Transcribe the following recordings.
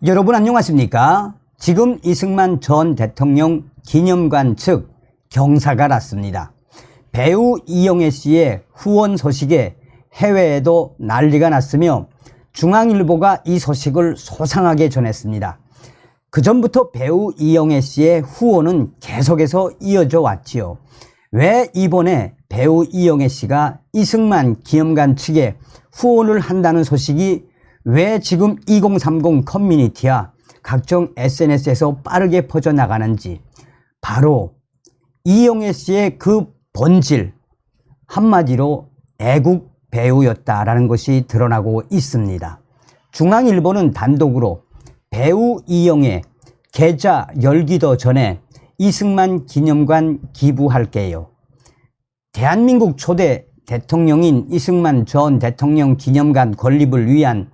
여러분 안녕하십니까? 지금 이승만 전 대통령 기념관 측 경사가 났습니다. 배우 이영애 씨의 후원 소식에 해외에도 난리가 났으며 중앙일보가 이 소식을 소상하게 전했습니다. 그 전부터 배우 이영애 씨의 후원은 계속해서 이어져 왔지요. 왜 이번에 배우 이영애 씨가 이승만 기념관 측에 후원을 한다는 소식이 왜 지금 2030 커뮤니티와 각종 SNS에서 빠르게 퍼져나가는지, 바로 이영애 씨의 그 본질, 한마디로 애국 배우였다라는 것이 드러나고 있습니다. 중앙일보는 단독으로 배우 이영애 계좌 열기도 전에 이승만 기념관 기부할게요. 대한민국 초대 대통령인 이승만 전 대통령 기념관 건립을 위한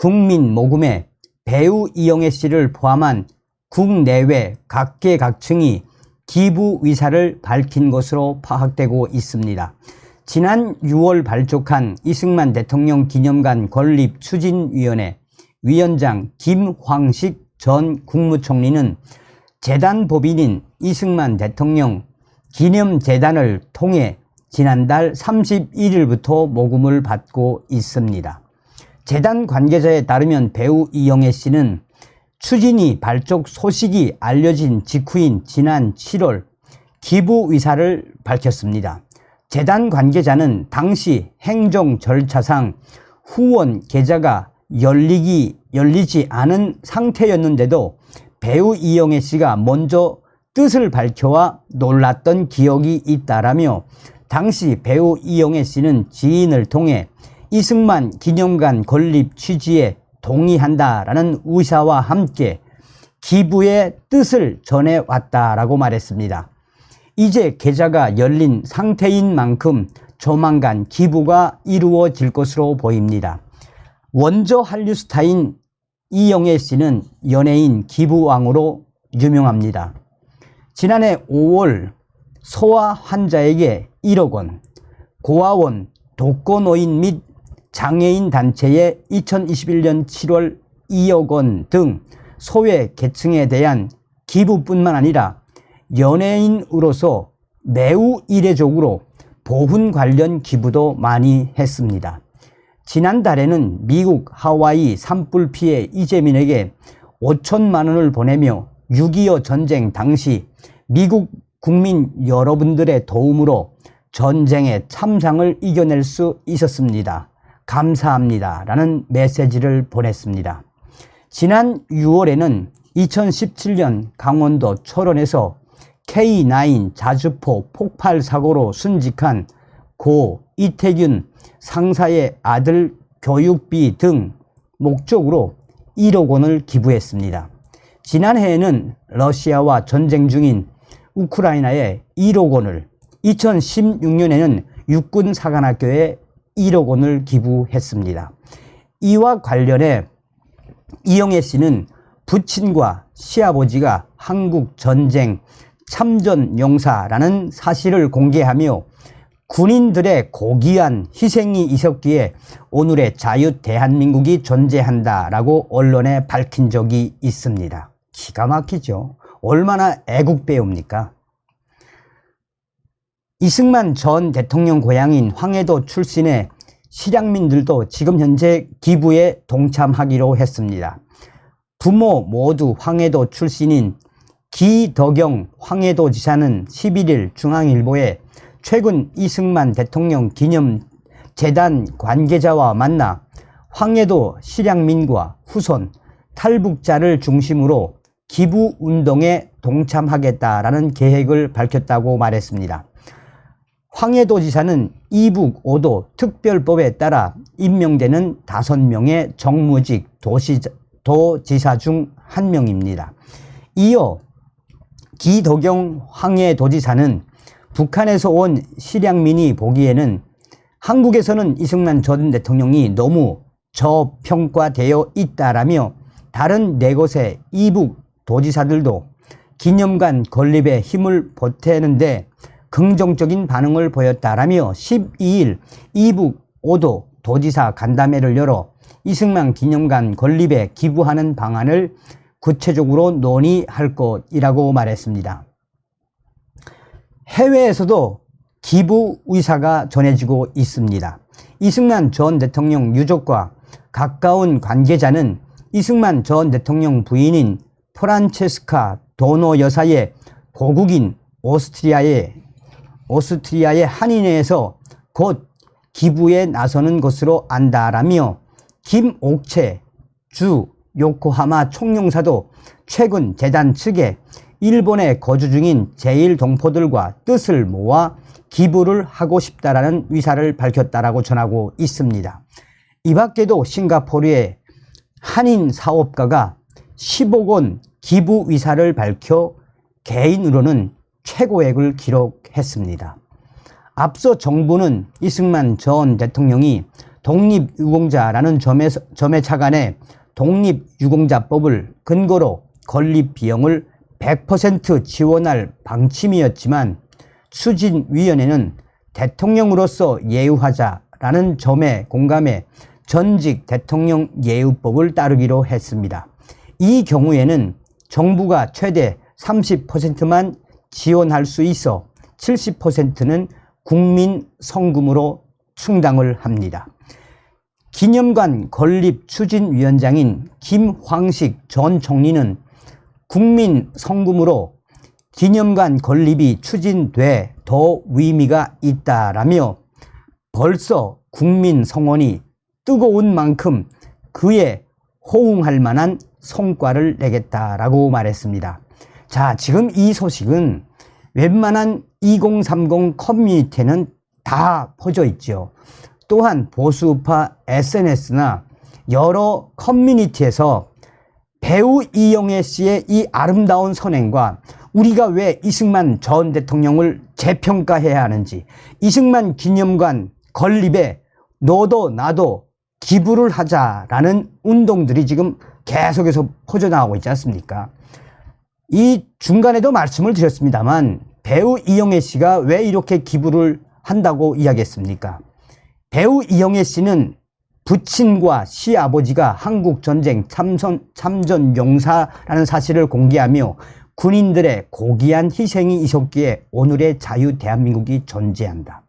국민 모금에 배우 이영애 씨를 포함한 국내외 각계각층이 기부 의사를 밝힌 것으로 파악되고 있습니다. 지난 6월 발족한 이승만 대통령 기념관 건립 추진위원회 위원장 김황식 전 국무총리는 재단 법인인 이승만 대통령 기념재단을 통해 지난달 31일부터 모금을 받고 있습니다. 재단 관계자에 따르면 배우 이영애 씨는 추진위 발족 소식이 알려진 직후인 지난 7월 기부 의사를 밝혔습니다. 재단 관계자는 당시 행정 절차상 후원 계좌가 열리지 않은 상태였는데도 배우 이영애 씨가 먼저 뜻을 밝혀와 놀랐던 기억이 있다라며, 당시 배우 이영애 씨는 지인을 통해 이승만 기념관 건립 취지에 동의한다라는 의사와 함께 기부의 뜻을 전해왔다라고 말했습니다. 이제 계좌가 열린 상태인 만큼 조만간 기부가 이루어질 것으로 보입니다. 원조 한류 스타인 이영애 씨는 연예인 기부왕으로 유명합니다. 지난해 5월 소아 환자에게 1억 원, 고아원, 독거노인 및 장애인 단체에 2021년 7월 2억 원 등 소외 계층에 대한 기부뿐만 아니라 연예인으로서 매우 이례적으로 보훈 관련 기부도 많이 했습니다. 지난달에는 미국 하와이 산불 피해 이재민에게 5천만 원을 보내며 6.25 전쟁 당시 미국 국민 여러분들의 도움으로 전쟁의 참상을 이겨낼 수 있었습니다. 감사합니다 라는 메시지를 보냈습니다. 지난 6월에는 2017년 강원도 철원에서 K9 자주포 폭발 사고로 순직한 고 이태균 상사의 아들 교육비 등 목적으로 1억 원을 기부했습니다. 지난해에는 러시아와 전쟁 중인 우크라이나에 1억 원을, 2016년에는 육군사관학교에 1억 원을 기부했습니다. 이와 관련해 이영애 씨는 부친과 시아버지가 한국 전쟁 참전 용사라는 사실을 공개하며 군인들의 고귀한 희생이 있었기에 오늘의 자유 대한민국이 존재한다라고 언론에 밝힌 적이 있습니다. 기가 막히죠. 얼마나 애국 배우입니까? 이승만 전 대통령 고향인 황해도 출신의 실향민들도 지금 현재 기부에 동참하기로 했습니다. 부모 모두 황해도 출신인 기덕영 황해도지사는 11일 중앙일보에 최근 이승만 대통령 기념재단 관계자와 만나 황해도 실향민과 후손, 탈북자를 중심으로 기부운동에 동참하겠다라는 계획을 밝혔다고 말했습니다. 황해도지사는 이북 5도 특별법에 따라 임명되는 5명의 정무직 도지사 중 한 명입니다. 이어 기덕영 황해도지사는 북한에서 온 실향민이 보기에는 한국에서는 이승만 전 대통령이 너무 저평가되어 있다라며 다른 4곳의 이북 도지사들도 기념관 건립에 힘을 보태는데 긍정적인 반응을 보였다라며 12일 이북 5도 도지사 간담회를 열어 이승만 기념관 건립에 기부하는 방안을 구체적으로 논의할 것이라고 말했습니다. 해외에서도 기부 의사가 전해지고 있습니다. 이승만 전 대통령 유족과 가까운 관계자는 이승만 전 대통령 부인인 프란체스카 도노 여사의 고국인 오스트리아의 한인회에서 곧 기부에 나서는 것으로 안다라며 김옥채 주 요코하마 총영사도 최근 재단 측에 일본에 거주 중인 제1동포들과 뜻을 모아 기부를 하고 싶다라는 의사를 밝혔다라고 전하고 있습니다. 이 밖에도 싱가포르의 한인 사업가가 10억 원 기부 의사를 밝혀 개인으로는 최고액을 기록했습니다. 앞서 정부는 이승만 전 대통령이 독립유공자라는 점에 착안해 독립유공자법을 근거로 건립 비용을 100% 지원할 방침이었지만 추진위원회는 대통령으로서 예우하자라는 점에 공감해 전직 대통령 예우법을 따르기로 했습니다. 이 경우에는 정부가 최대 30%만 지원할 수 있어 70%는 국민 성금으로 충당을 합니다. 기념관 건립 추진위원장인 김황식 전 총리는 국민 성금으로 기념관 건립이 추진돼 더 의미가 있다라며 벌써 국민 성원이 뜨거운 만큼 그에 호응할 만한 성과를 내겠다라고 말했습니다. 자, 지금 이 소식은 웬만한 2030 커뮤니티에는 다 퍼져 있죠. 또한 보수우파 SNS나 여러 커뮤니티에서 배우 이영애 씨의 이 아름다운 선행과 우리가 왜 이승만 전 대통령을 재평가해야 하는지, 이승만 기념관 건립에 너도 나도 기부를 하자라는 운동들이 지금 계속해서 퍼져나가고 있지 않습니까? 이 중간에도 말씀을 드렸습니다만 배우 이영애 씨가 왜 이렇게 기부를 한다고 이야기했습니까? 배우 이영애 씨는 부친과 시아버지가 한국전쟁 참전 용사라는 사실을 공개하며 군인들의 고귀한 희생이 있었기에 오늘의 자유 대한민국이 존재한다.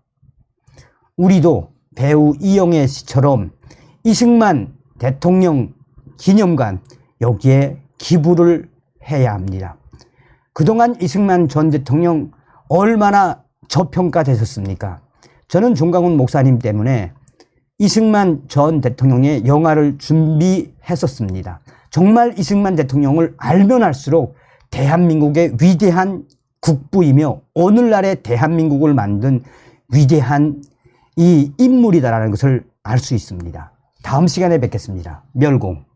우리도 배우 이영애 씨처럼 이승만 대통령 기념관 여기에 기부를 해야 합니다. 그동안 이승만 전 대통령 얼마나 저평가되셨습니까? 저는 종강훈 목사님 때문에 이승만 전 대통령의 영화를 준비했었습니다. 정말 이승만 대통령을 알면 알수록 대한민국의 위대한 국부이며 오늘날의 대한민국을 만든 위대한 이 인물이다라는 것을 알 수 있습니다. 다음 시간에 뵙겠습니다. 멸공.